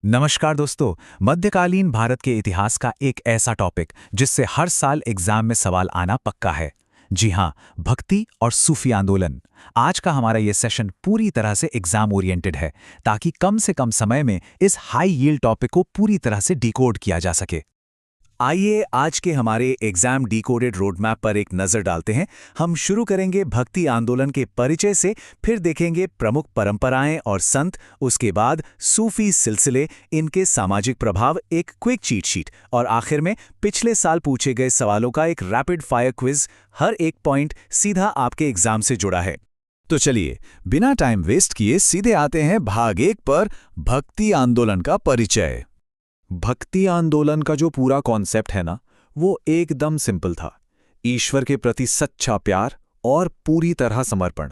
नमस्कार दोस्तों। मध्यकालीन भारत के इतिहास का एक ऐसा टॉपिक जिससे हर साल एग्जाम में सवाल आना पक्का है। जी हाँ, भक्ति और सूफी आंदोलन। आज का हमारा ये सेशन पूरी तरह से एग्जाम ओरिएंटेड है, ताकि कम से कम समय में इस हाई यील्ड टॉपिक को पूरी तरह से डिकोड किया जा सके। आइए आज के हमारे एग्जाम डिकोडेड रोड मैप पर एक नज़र डालते हैं। हम शुरू करेंगे भक्ति आंदोलन के परिचय से, फिर देखेंगे प्रमुख परंपराएं और संत, उसके बाद सूफी सिलसिले, इनके सामाजिक प्रभाव, एक क्विक चीट शीट, और आखिर में पिछले साल पूछे गए सवालों का एक रैपिड फायर क्विज। हर एक पॉइंट सीधा आपके एग्जाम से जुड़ा है। तो चलिए बिना टाइम वेस्ट किए सीधे आते हैं भाग 1 पर, भक्ति आंदोलन का परिचय। भक्ति आंदोलन का जो पूरा कॉन्सेप्ट है ना, वो एकदम सिंपल था। ईश्वर के प्रति सच्चा प्यार और पूरी तरह समर्पण।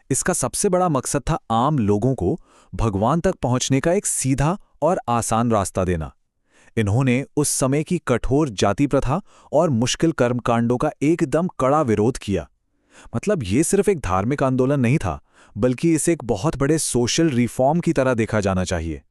इसका सबसे बड़ा मकसद था आम लोगों को भगवान तक पहुंचने का एक सीधा और आसान रास्ता देना। इन्होंने उस समय की कठोर जाति प्रथा और मुश्किल कर्मकांडों का एकदम कड़ा विरोध किया। मतलब ये सिर्फ एक धार्मिक आंदोलन नहीं था, बल्कि इसे एक बहुत बड़े सोशल रिफॉर्म की तरह देखा जाना चाहिए।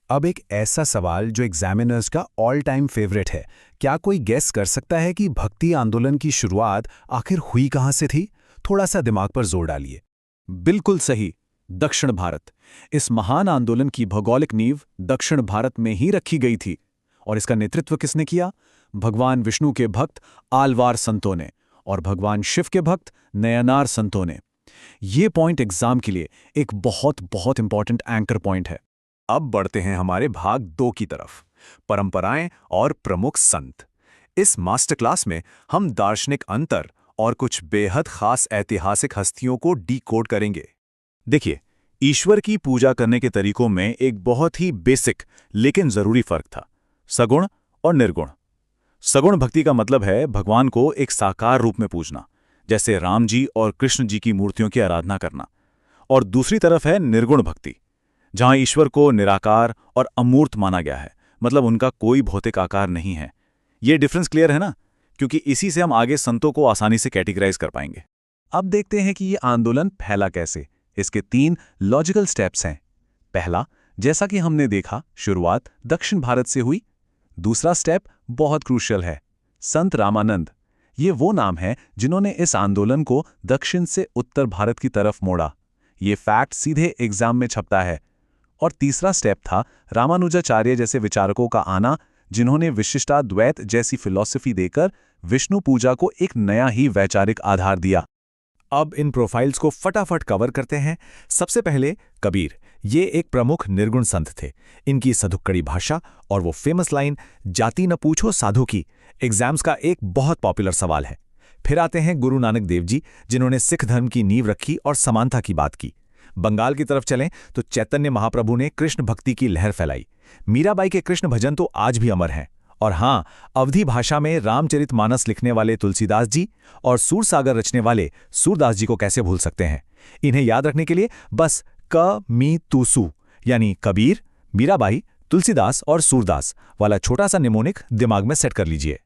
अब एक ऐसा सवाल जो एग्जामिनर्स का ऑल टाइम फेवरेट है। क्या कोई गेस कर सकता है कि भक्ति आंदोलन की शुरुआत आखिर हुई कहां से थी? थोड़ा सा दिमाग पर जोर डालिए। बिल्कुल सही, दक्षिण भारत। इस महान आंदोलन की भौगोलिक नींव दक्षिण भारत में ही रखी गई थी। और इसका नेतृत्व किसने किया? भगवान विष्णु के भक्त आलवार संतों ने और भगवान शिव के भक्त नयनार संतों ने। ये पॉइंट एग्जाम के लिए एक बहुत बहुत इंपॉर्टेंट एंकर पॉइंट है। अब बढ़ते हैं हमारे भाग 2 की तरफ, परंपराएं और प्रमुख संत। इस मास्टर क्लास में हम दार्शनिक अंतर और कुछ बेहद खास ऐतिहासिक हस्तियों को डीकोड करेंगे। देखिए, ईश्वर की पूजा करने के तरीकों में एक बहुत ही बेसिक लेकिन जरूरी फर्क था, सगुण और निर्गुण। सगुण भक्ति का मतलब है भगवान को एक साकार रूप में पूजना, जैसे राम जी और कृष्ण जी की मूर्तियों की आराधना करना। और दूसरी तरफ है निर्गुण भक्ति, जहां ईश्वर को निराकार और अमूर्त माना गया है, मतलब उनका कोई भौतिक आकार नहीं है। ये डिफरेंस क्लियर है ना? क्योंकि इसी से हम आगे संतों को आसानी से कैटेगराइज कर पाएंगे। अब देखते हैं कि ये आंदोलन फैला कैसे। इसके 3 लॉजिकल स्टेप्स हैं। पहला, जैसा कि हमने देखा, शुरुआत दक्षिण भारत से हुई। दूसरा स्टेप बहुत क्रूशियल है, संत रामानंद। ये वो नाम है जिन्होंने इस आंदोलन को दक्षिण से उत्तर भारत की तरफ मोड़ा। ये फैक्ट सीधे एग्जाम में छपता है। और तीसरा स्टेप था रामानुजाचार्य जैसे विचारकों का आना, जिन्होंने विशिष्टाद्वैत जैसी फिलॉसफी देकर विष्णु पूजा को एक नया ही वैचारिक आधार दिया। अब इन प्रोफाइल्स को फटाफट कवर करते हैं। सबसे पहले कबीर। ये एक प्रमुख निर्गुण संत थे। इनकी सधुक्कड़ी भाषा और वो फेमस लाइन, जाति न पूछो साधु की, एग्जाम्स का एक बहुत पॉपुलर सवाल है। फिर आते हैं गुरु नानक देव जी, जिन्होंने सिख धर्म की नींव रखी और समानता की बात की। बंगाल की तरफ चलें तो चैतन्य महाप्रभु ने कृष्ण भक्ति की लहर फैलाई। मीराबाई के कृष्ण भजन तो आज भी अमर हैं। और हाँ, अवधी भाषा में रामचरितमानस लिखने वाले तुलसीदास जी और सूरसागर रचने वाले सूरदास जी को कैसे भूल सकते हैं। इन्हें याद रखने के लिए बस क मी तू सू यानी कबीर, मीराबाई, तुलसीदास और सूरदास वाला छोटा सा निमोनिक दिमाग में सेट कर लीजिए।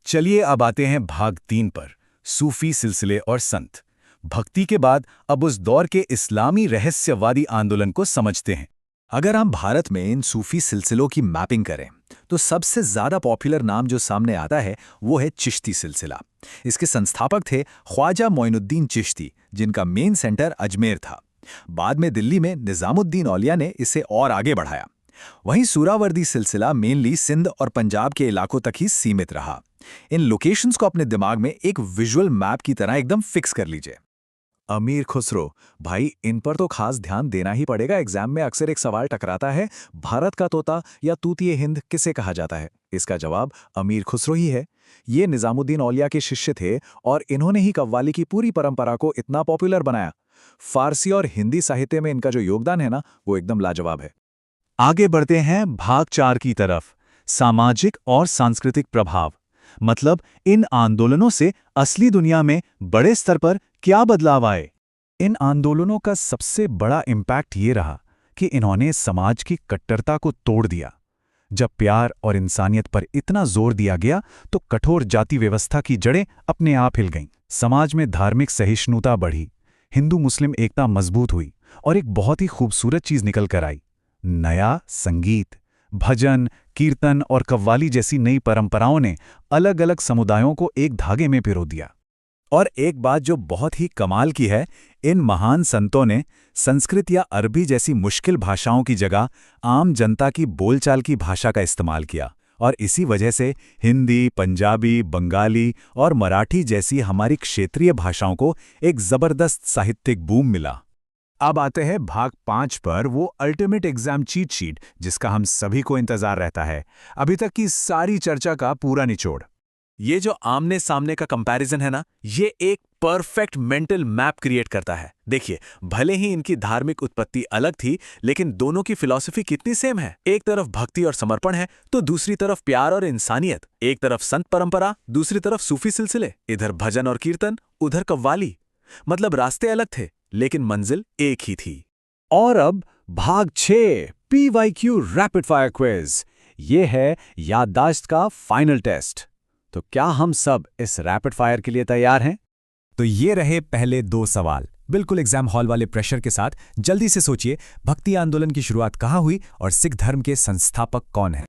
चलिए अब आते हैं भाग 3 पर, सूफी सिलसिले और संत। भक्ति के बाद अब उस दौर के इस्लामी रहस्यवादी आंदोलन को समझते हैं। अगर हम भारत में इन सूफी सिलसिलों की मैपिंग करें तो सबसे ज्यादा पॉपुलर नाम जो सामने आता है वो है चिश्ती सिलसिला। इसके संस्थापक थे ख्वाजा मोइनुद्दीन चिश्ती, जिनका मेन सेंटर अजमेर था। बाद में दिल्ली में निजामुद्दीन औलिया ने इसे और आगे बढ़ाया। वहीं सूरावर्दी सिलसिला मेनली सिंध और पंजाब के इलाकों तक ही सीमित रहा। इन लोकेशंस को अपने दिमाग में एक विजुअल मैप की तरह एकदम फिक्स कर लीजिए। अमीर खुसरो, भाई इन पर तो खास ध्यान देना ही पड़ेगा। एग्जाम में अक्सर एक सवाल टकराता है, भारत का तोता या तूतिए हिंद किसे कहा जाता है? इसका जवाब अमीर खुसरो ही है। ये निजामुद्दीन औलिया के शिष्य थे और इन्होंने ही कव्वाली की पूरी परंपरा को इतना पॉपुलर बनाया। फारसी और हिंदी साहित्य में इनका जो योगदान है ना, वो एकदम लाजवाब है। आगे बढ़ते हैं भाग 4 की तरफ, सामाजिक और सांस्कृतिक प्रभाव। मतलब इन आंदोलनों से असली दुनिया में बड़े स्तर पर क्या बदलाव आए। इन आंदोलनों का सबसे बड़ा इम्पैक्ट ये रहा कि इन्होंने समाज की कट्टरता को तोड़ दिया। जब प्यार और इंसानियत पर इतना जोर दिया गया तो कठोर जाति व्यवस्था की जड़ें अपने आप हिल गईं। समाज में धार्मिक सहिष्णुता बढ़ी, हिंदू मुस्लिम एकता मजबूत हुई और एक बहुत ही खूबसूरत चीज निकल कर आई, नया संगीत, भजन, कीर्तन और कव्वाली जैसी नई परंपराओं ने अलग अलग समुदायों को एक धागे में पिरो दिया। और एक बात जो बहुत ही कमाल की है, इन महान संतों ने संस्कृत या अरबी जैसी मुश्किल भाषाओं की जगह आम जनता की बोलचाल की भाषा का इस्तेमाल किया, और इसी वजह से हिंदी, पंजाबी, बंगाली और मराठी जैसी हमारी क्षेत्रीय भाषाओं को एक जबरदस्त साहित्यिक बूम मिला। अब आते हैं भाग 5 पर, वो अल्टीमेट एग्जाम चीट शीट जिसका हम सभी को इंतजार रहता है, अभी तक की सारी चर्चा का पूरा निचोड़। ये जो आमने सामने का कंपैरिजन है ना, ये एक परफेक्ट मेंटल मैप क्रिएट करता है। देखिए, भले ही इनकी धार्मिक उत्पत्ति अलग थी, लेकिन दोनों की फिलॉसफी कितनी सेम है। एक तरफ भक्ति और समर्पण है, तो दूसरी तरफ प्यार और इंसानियत। एक तरफ संत परंपरा, दूसरी तरफ सूफी सिलसिले। इधर भजन और कीर्तन, उधर कव्वाली। मतलब रास्ते अलग थे, लेकिन मंजिल एक ही थी। और अब भाग 6, PYQ रैपिड फायर क्विज। ये है याददाश्त का फाइनल टेस्ट। तो क्या हम सब इस रैपिड फायर के लिए तैयार हैं? तो ये रहे पहले 2 सवाल, बिल्कुल एग्जाम हॉल वाले प्रेशर के साथ। जल्दी से सोचिए, भक्ति आंदोलन की शुरुआत कहाँ हुई और सिख धर्म के संस्थापक कौन हैं?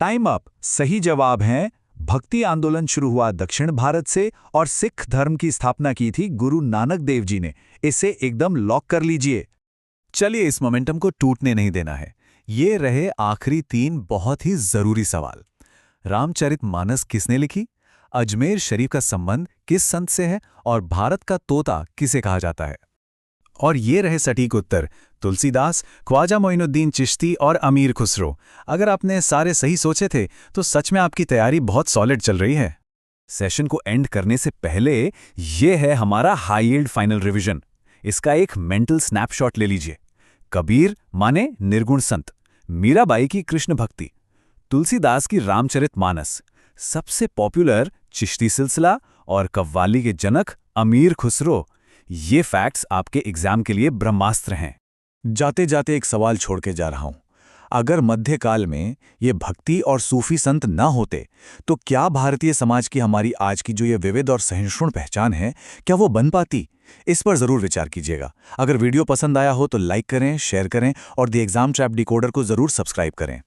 Time up. सही जवाब है, भक्ति आंदोलन शुरू हुआ दक्षिण भारत से और सिख धर्म की स्थापना की थी गुरु नानक देव जी ने। इसे एकदम लॉक कर लीजिए। चलिए, इस मोमेंटम को टूटने नहीं देना है। ये रहे आखिरी 3 बहुत ही जरूरी सवाल। रामचरितमानस किसने लिखी? अजमेर शरीफ का संबंध किस संत से है? और भारत का तोता किसे कहा जाता है? और ये रहे सटीक उत्तर, तुलसीदास, ख्वाजा मोइनुद्दीन चिश्ती और अमीर खुसरो। अगर आपने सारे सही सोचे थे तो सच में आपकी तैयारी बहुत सॉलिड चल रही है। सेशन को एंड करने से पहले ये है हमारा हाई यील्ड फाइनल रिवीजन। इसका एक मेंटल स्नैपशॉट ले लीजिए। कबीर माने निर्गुण संत, मीराबाई की कृष्ण भक्ति, तुलसीदास की रामचरितमानस, सबसे पॉपुलर चिश्ती सिलसिला और कव्वाली के जनक अमीर खुसरो। ये फैक्ट्स आपके एग्जाम के लिए ब्रह्मास्त्र हैं। जाते जाते एक सवाल छोड़ के जा रहा हूं। अगर मध्यकाल में ये भक्ति और सूफी संत न होते तो क्या भारतीय समाज की हमारी आज की जो ये विविध और सहिष्णु पहचान है, क्या वो बन पाती? इस पर जरूर विचार कीजिएगा। अगर वीडियो पसंद आया हो तो लाइक करें, शेयर करें और द एग्जाम ट्रैप डिकोडर को जरूर सब्सक्राइब करें।